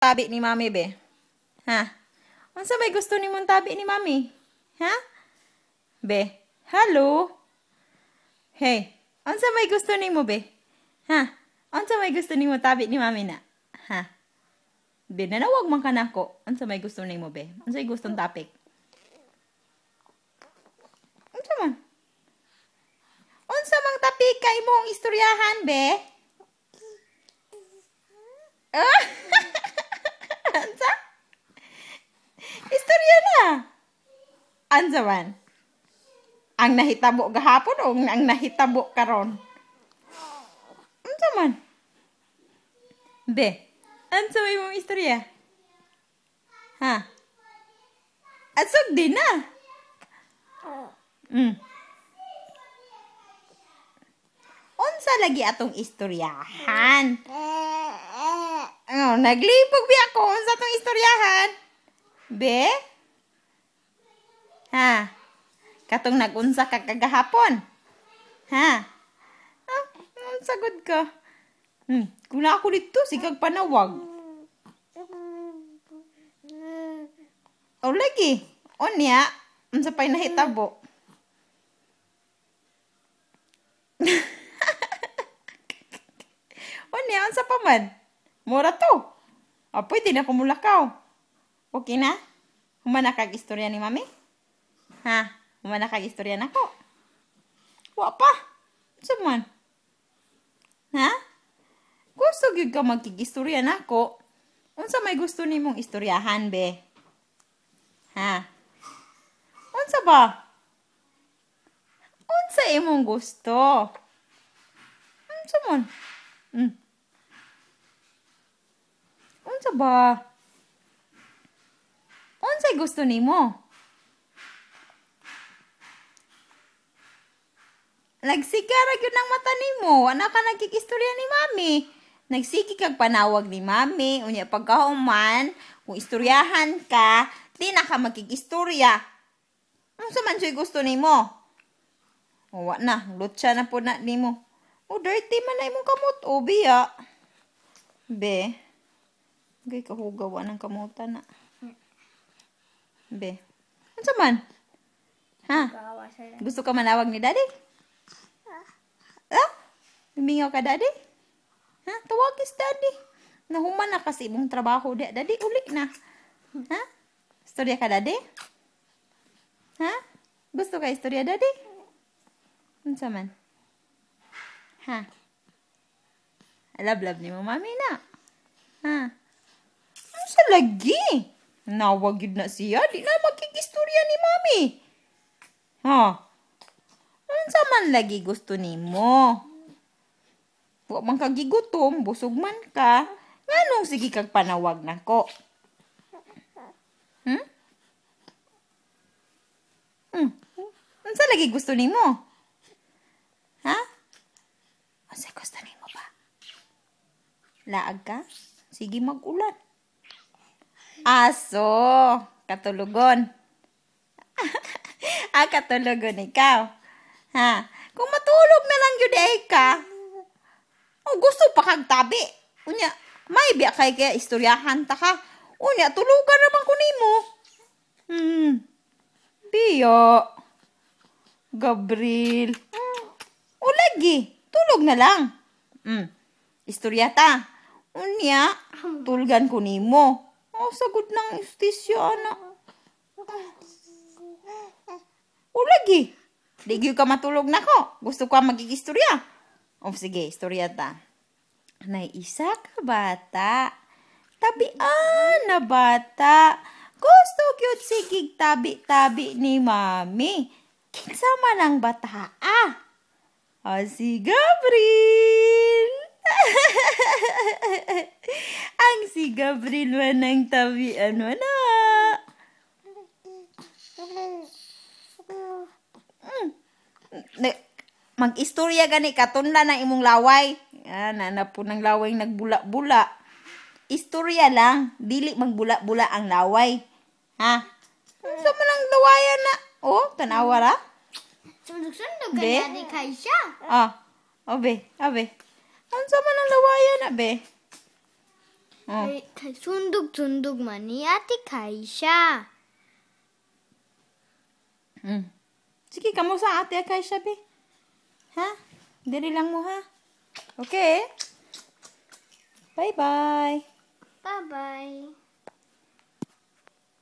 tabi ni Mami, be? Ha? Unsa may gusto nimong tabi ni Mami? Ha? Be? Hello? Hey, unsa may gusto nimo, be? Ha? Unsa may gusto nimo tabi ni Mami na? Ha? Be, nanawag man ka nako. Unsa may gusto nimo, be? Unsa may gustong topic? Unsa man? Unsa mang topic ka imong istoryahan, be? Unsa? Istorya na. Unsa man? Ang nahitabo gahapon o ang nahitabo karon? Unsa man? Be, unsa may imong istorya? Ha? Asog din na. Unsa lagi atong istoryahan? Oh, naglibog bi ako unsa atong istoryahan? Be? Ha? Katong nagunsa ka kagahapon? Ha? Sagod ka. Kung na ako dito, sigag panawag. O lagi. O niya, unsa pa'y nahitabo. O niya, unsa pa man. Mura to. O, pwede na kumulakaw. Okay na? Humana kag-istorya ni Mami? Ha? Humana kag-istorya na ko? Wa pa. Unsa man? Ha? Gusto gyud ka magkig-istorya nako. Unsa may gusto nimong istoryahan, be? Ha? Unsa ba? Unsa imong gusto? Unsa man? Unsa ba? Unsay gusto nimo? Nagsigara gyud ng mata nimo, ana ka nagkikistorya ni Mami. Nagsigi kag panawag ni Mami, unya pagkahuman, kung istoryahan ka, di na ka magkikistorya. Unsa man siya gusto nimo? O wa na, lutsa na po na nimo. O dirty man na imong kamot, o biya. Be, gay kahugawa ng kamutan na. Be, unsa man? Ha? Gusto ka manawag ni Daddy? Lumingaw ka, Daddy? Ha? Tawagis, Daddy. Nahuman na kasi mong trabaho. Daddy, uli na. Ha? Istorya ka, Daddy? Ha? Gusto ka istorya, Daddy? Unsa man? Ha? Love ni mo, Mami na. Ha? Unsa lagi? Nawag yun na siya. Di na magkikistorya ni Mami. Ha? Unsa man lagi gusto ni mo? Wa man ka gigutom, busog man ka. Nganong sige kag panawag nako? Unsa lagi gusto nimo? Ha? Unsa gusto nimo ba? Laag ka? Sige mag-ulan. Aso, katulugon. Katulugon ikaw. Ha? Kung matulog na lang yun ka, o gusto pa kag tabi. Unya, may biya kay kaya istoryahan ta ka. Unya, tulugan naman ko nimo. Biya. Gabriel. O lagi, tulog na lang. Istorya ta. Unya, tulugan ko nimo. O sagod ng istisya na. O lagi. Di ka matulog na ko. Gusto ko magkikistorya. O sige, istorya ta. Nay isa ka bata. Tabian na bata. Gusto cute sigig tabi-tabi ni Mami. Kinsa man ang bata si Gabriel. Ang si Gabriel man ang tabian mo na. Mag-istorya gani katunla ng imong laway. Nana po ng laway nagbula-bula. Istorya lang, dili magbula-bula ang laway. Ha? Sa man ang lawayan na? Oh, tanawa ra? Sundog-sundog kaya ni Kaisha. Abe. Ano sa man ang lawayan na, be? Oh. Sundog-sundog man ni Ate Kaisha. Sige, kamusta ang ate Akay siya, be? Ha? Dali lang mo, ha? Okay? Bye-bye. Bye-bye.